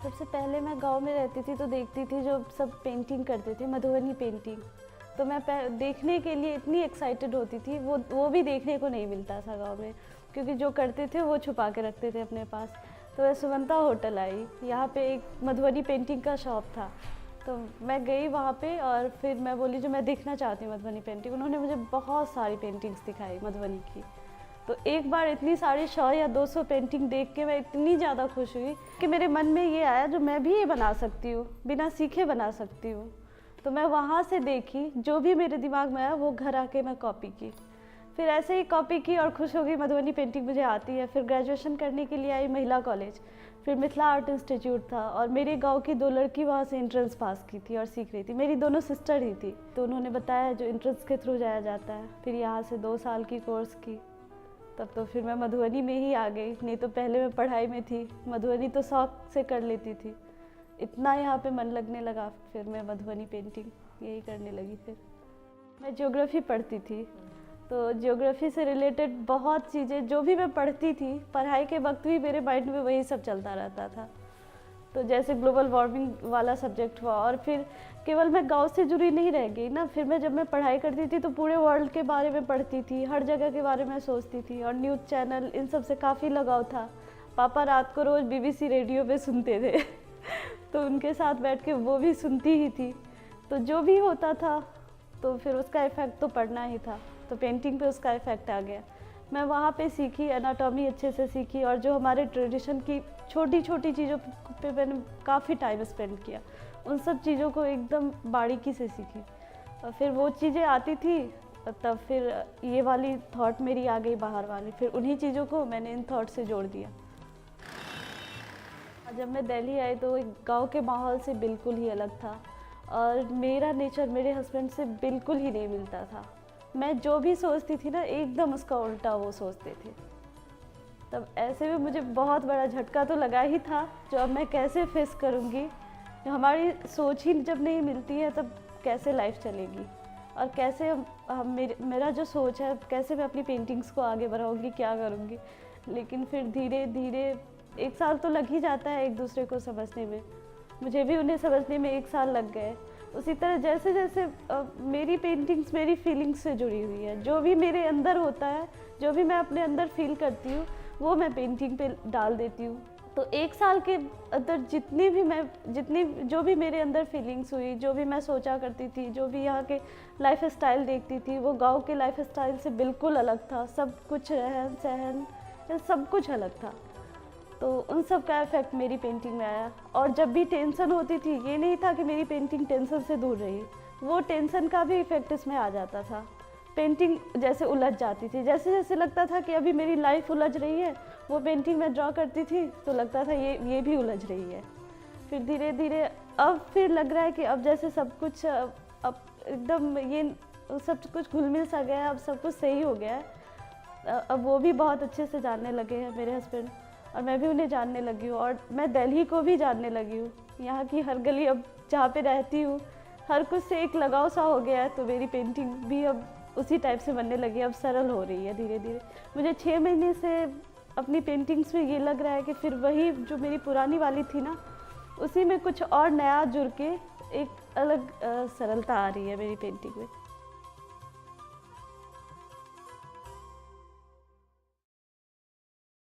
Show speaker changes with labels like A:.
A: सबसे पहले मैं गांव में रहती थी तो देखती थी जो सब पेंटिंग करते थे, मधुबनी पेंटिंग। तो मैं देखने के लिए इतनी एक्साइटेड होती थी, वो भी देखने को नहीं मिलता था गांव में, क्योंकि जो करते थे वो छुपा के रखते थे अपने पास। तो मैं सुमंता होटल आई, यहाँ पे एक मधुबनी पेंटिंग का शॉप था। तो मैं गई वहाँ पे और फिर मैं बोली जो मैं देखना चाहती हूँ मधुबनी पेंटिंग। उन्होंने मुझे बहुत सारी पेंटिंग्स दिखाई मधुबनी की। तो एक बार इतनी सारी 100 या 200 पेंटिंग देख के मैं इतनी ज़्यादा खुश हुई कि मेरे मन में ये आया जो मैं भी ये बना सकती हूँ, बिना सीखे बना सकती हूँ। तो मैं वहाँ से देखी, जो भी मेरे दिमाग में आया वो घर आके मैं कॉपी की। फिर ऐसे ही कॉपी की और खुश हो गई, मधुबनी पेंटिंग मुझे आती है। फिर ग्रेजुएशन करने के लिए आई महिला कॉलेज, फिर मिथिला आर्ट इंस्टीट्यूट था और मेरे गांव की 2 लड़की वहाँ से एंट्रेंस पास की थी और सीख रही थी। मेरी दोनों सिस्टर ही थी, तो उन्होंने बताया जो एंट्रेंस के थ्रू जाया जाता है। फिर यहाँ से 2 साल की कोर्स की, तब तो फिर मैं मधुबनी में ही आ गई। नहीं तो पहले मैं पढ़ाई में थी, मधुबनी तो शौक से कर लेती थी। इतना यहाँ पे मन लगने लगा, फिर मैं मधुबनी पेंटिंग यही करने लगी। फिर मैं ज्योग्राफी पढ़ती थी, तो ज्योग्राफी से रिलेटेड बहुत चीज़ें जो भी मैं पढ़ती थी, पढ़ाई के वक्त भी मेरे माइंड में वही सब चलता रहता था। तो जैसे ग्लोबल वार्मिंग वाला सब्जेक्ट हुआ, और फिर केवल मैं गांव से जुड़ी नहीं रह गई ना, फिर मैं जब मैं पढ़ाई करती थी तो पूरे वर्ल्ड के बारे में पढ़ती थी, हर जगह के बारे में सोचती थी, और न्यूज़ चैनल इन सब से काफ़ी लगाव था। पापा रात को रोज़ BBC रेडियो पे सुनते थे तो उनके साथ बैठ के वो भी सुनती ही थी। तो जो भी होता था तो फिर उसका इफ़ेक्ट तो पड़ना ही था, तो पेंटिंग पे उसका इफ़ेक्ट आ गया। मैं वहाँ पे सीखी, एनाटॉमी अच्छे से सीखी, और जो हमारे ट्रेडिशन की छोटी छोटी चीज़ों पे मैंने काफ़ी टाइम स्पेंड किया, उन सब चीज़ों को एकदम बारीकी से सीखी। और फिर वो चीज़ें आती थी, तब फिर ये वाली थॉट मेरी आ गई बाहर वाली, फिर उन्हीं चीज़ों को मैंने इन थॉट से जोड़ दिया। जब मैं दिल्ली आई तो एक गाँव के माहौल से बिल्कुल ही अलग था, और मेरा नेचर मेरे हस्बैंड से बिल्कुल ही नहीं मिलता था। मैं जो भी सोचती थी ना, एकदम उसका उल्टा वो सोचते थे। तब ऐसे में मुझे बहुत बड़ा झटका तो लगा ही था, जो अब मैं कैसे फेस करूँगी। हमारी सोच ही जब नहीं मिलती है तब कैसे लाइफ चलेगी, और कैसे मेरा जो सोच है कैसे मैं अपनी पेंटिंग्स को आगे बढ़ाऊँगी, क्या करूँगी। लेकिन फिर धीरे धीरे 1 साल तो लग ही जाता है एक दूसरे को समझने में। मुझे भी उन्हें समझने में 1 साल लग गए। उसी तरह जैसे जैसे मेरी पेंटिंग्स मेरी फीलिंग्स से जुड़ी हुई है, जो भी मेरे अंदर होता है, जो भी मैं अपने अंदर फील करती हूँ, वो मैं पेंटिंग पे डाल देती हूँ। तो 1 साल के अंदर जितनी जो भी मेरे अंदर फीलिंग्स हुई, जो भी मैं सोचा करती थी, जो भी यहाँ के लाइफ स्टाइल देखती थी, वो गाँव के लाइफ स्टाइल से बिल्कुल अलग था। सब कुछ रहन सहन सब कुछ अलग था। तो उन सब का इफेक्ट मेरी पेंटिंग में आया। और जब भी टेंशन होती थी, ये नहीं था कि मेरी पेंटिंग टेंशन से दूर रही, वो टेंशन का भी इफेक्ट इसमें आ जाता था। पेंटिंग जैसे उलझ जाती थी, जैसे जैसे लगता था कि अभी मेरी लाइफ उलझ रही है, वो पेंटिंग में ड्रॉ करती थी तो लगता था ये भी उलझ रही है। फिर धीरे धीरे अब फिर लग रहा है कि अब जैसे सब कुछ अब एकदम ये सब कुछ घुल-मिल सा गया है, अब सब कुछ सही हो गया है। अब वो भी बहुत अच्छे से जानने लगे हैं मेरे हस्बैंड, और मैं भी उन्हें जानने लगी हूँ, और मैं दिल्ली को भी जानने लगी हूँ। यहाँ की हर गली अब जहाँ पे रहती हूँ, हर कुछ से एक लगाव सा हो गया है। तो मेरी पेंटिंग भी अब उसी टाइप से बनने लगी, अब सरल हो रही है धीरे धीरे। मुझे 6 महीने से अपनी पेंटिंग्स में ये लग रहा है कि फिर वही जो मेरी पुरानी वाली थी ना, उसी में कुछ और नया जुड़ के एक अलग सरलता आ रही है मेरी पेंटिंग में।